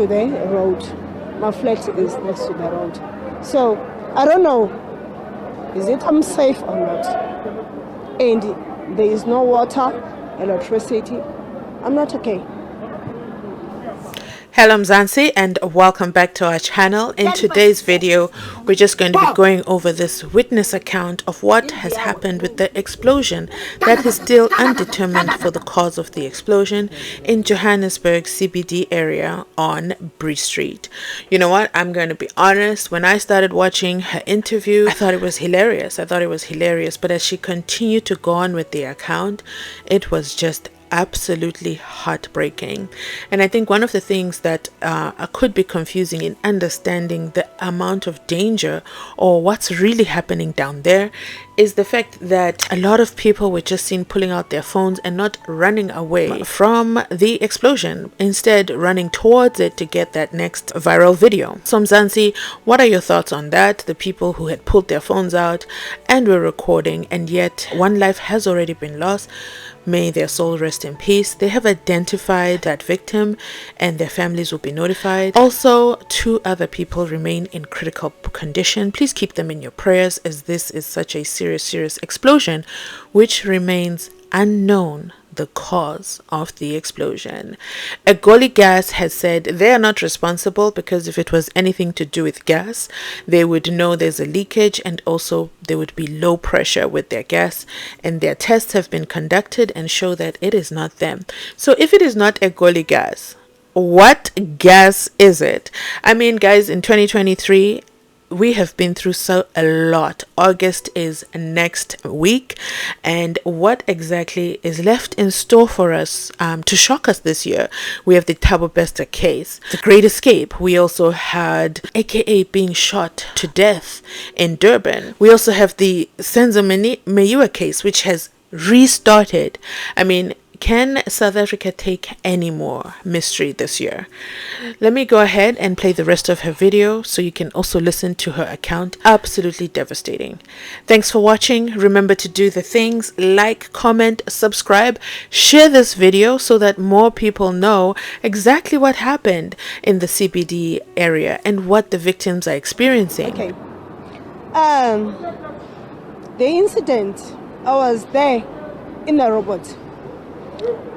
to the road. My flat is next to the road. So I don't know, is it unsafe or not? And there is no water, electricity. I'm not okay. Hello Mzansi, and welcome back to our channel. In today's video, we're just going to be going over this witness account of what has happened with the explosion that is still undetermined for the cause of the explosion in Johannesburg CBD area on Bridge Street. You know what? I'm going to be honest. When I started watching her interview, I thought it was hilarious. But as she continued to go on with the account, it was just absolutely heartbreaking. And I think one of the things that could be confusing in understanding the amount of danger or what's really happening down there is the fact that a lot of people were just seen pulling out their phones and not running away from the explosion, instead running towards it to get that next viral video. So Mzansi, what are your thoughts on that? The people who had pulled their phones out and were recording, and yet one life has already been lost. May their soul rest in peace. They have identified that victim and their families will be notified. Also, 2 other people remain in critical condition. Please keep them in your prayers, as this is such a serious explosion which remains unknown the cause of the explosion. Egoli Gas has said they are not responsible because if it was anything to do with gas, they would know there's a leakage, and also there would be low pressure with their gas, and their tests have been conducted and show that it is not them. So if it is not Egoli Gas, what gas is it? I mean, guys, in 2023 we have been through a lot. August is next week, and what exactly is left in store for us to shock us this year? We have the Thabo Bester case, the Great Escape. We also had AKA being shot to death in Durban. We also have the Senzo Meyiwa case, which has restarted. I mean, can South Africa take any more mystery this year? Let me go ahead and play the rest of her video so you can also listen to her account. Absolutely devastating. Thanks for watching. Remember to do the things: like, comment, subscribe, share this video so that more people know exactly what happened in the CBD area and what the victims are experiencing. Okay. The incident, I was there in the robot.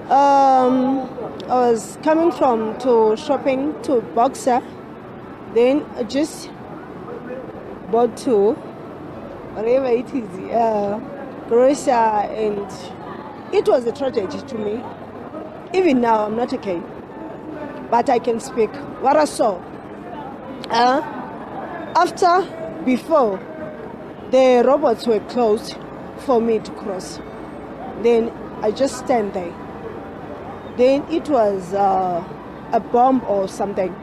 I was coming to shopping to Boxer, then I just bought 2, whatever it is, grocer, and it was a tragedy to me. Even now, I'm not okay, but I can speak what I saw. Before, the robots were closed for me to cross. Then I just stand there. Then it was a bomb or something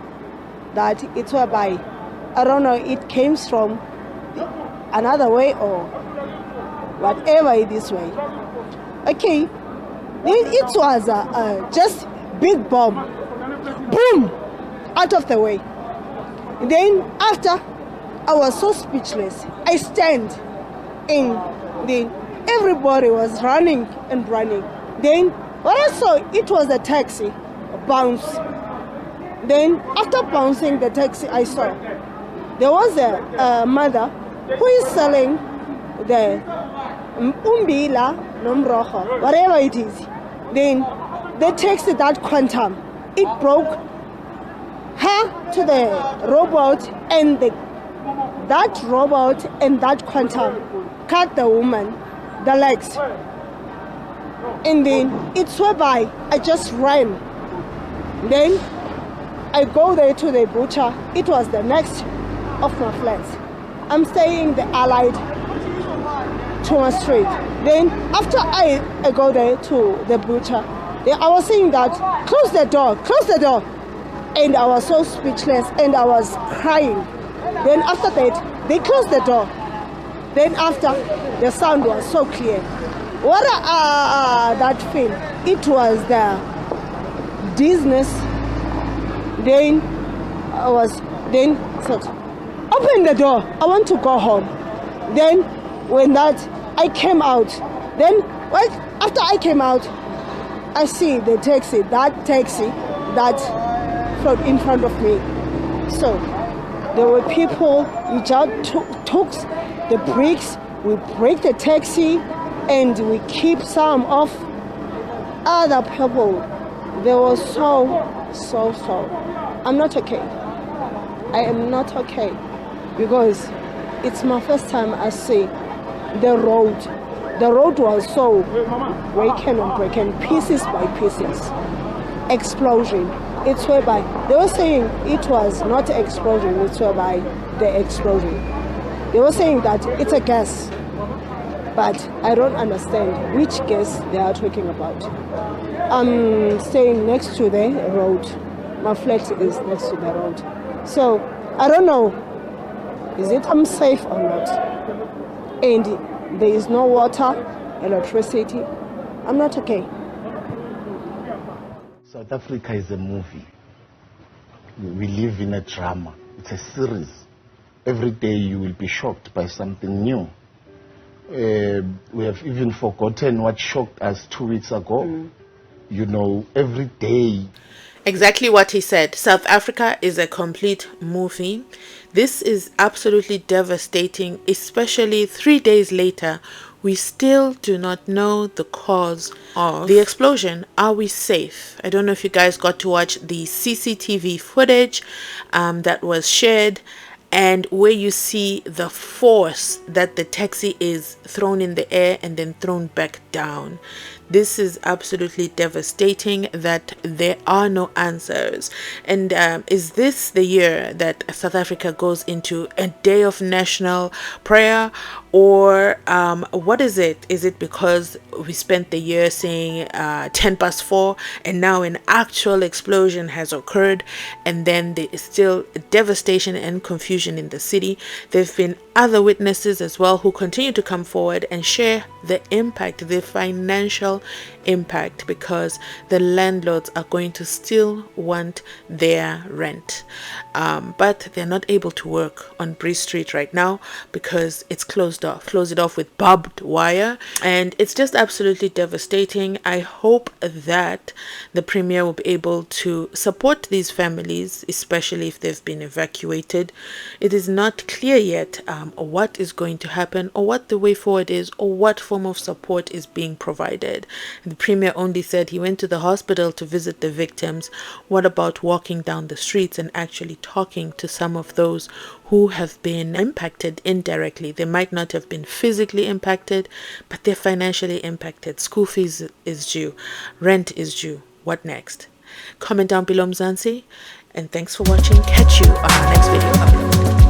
that it whereby, I don't know, it came from another way or whatever it is way. Okay, then it was just big bomb, boom, out of the way. Then after, I was so speechless. I stand, and then everybody was running and running. Then what I saw, it was a taxi bounce. Then after bouncing the taxi, I saw there was a mother who is selling the umbila nomroho, whatever it is. Then the taxi, that quantum, it broke her to the robot, and that robot and that quantum cut the woman the legs. And then it swept by. I just ran. Then I go there to the butcher. It was the next of my flats. I'm staying the Allied Thomas Street. Then after I go there to the butcher, I was saying that close the door. And I was so speechless and I was crying. Then after that, they closed the door. Then after, the sound was so clear. What that feel? It was the dizziness. Then I thought, open the door. I want to go home. Then when I came out. Then after I came out, I see the taxi. That taxi that explode in front of me. So there were people, we just took the bricks, we break the taxi, and we keep some of other people. They were so. I'm not okay. I am not okay because it's my first time I see the road. The road was so broken, pieces by pieces. Explosion. It's whereby they were saying it was not explosion, it's whereby the explosion. They were saying that it's a gas, but I don't understand which gas they are talking about. I'm staying next to the road. My flat is next to the road. So I don't know, is it unsafe or not? And there is no water, electricity. I'm not okay. South Africa is a movie. We live in a drama. It's a series. Every day you will be shocked by something new. We have even forgotten what shocked us 2 weeks ago. You know, every day. Exactly what he said. South Africa is a complete movie. This is absolutely devastating, especially 3 days later. We still do not know the cause of the explosion. Are we safe? I don't know if you guys got to watch the CCTV footage that was shared, and where you see the force that the taxi is thrown in the air and then thrown back down. This is absolutely devastating that there are no answers. And is this the year that South Africa goes into a day of national prayer? Or what is it? Is it because we spent the year saying 4:10 and now an actual explosion has occurred, and then there is still devastation and confusion in the city? There have been other witnesses as well who continue to come forward and share the impact, the financial impact, because the landlords are going to still want their rent, but they're not able to work on Bree Street right now because it's closed it off with barbed wire, and it's just absolutely devastating. I hope that the premier will be able to support these families, especially if they've been evacuated. It is not clear yet what is going to happen, or what the way forward is, or what form of support is being provided. The premier only said he went to the hospital to visit the victims. What about walking down the streets and actually talking to some of those who have been impacted indirectly? They might not have been physically impacted, but they're financially impacted. School fees is due, rent is due. What next? Comment down below, Mzansi, and thanks for watching. Catch you on our next video upload.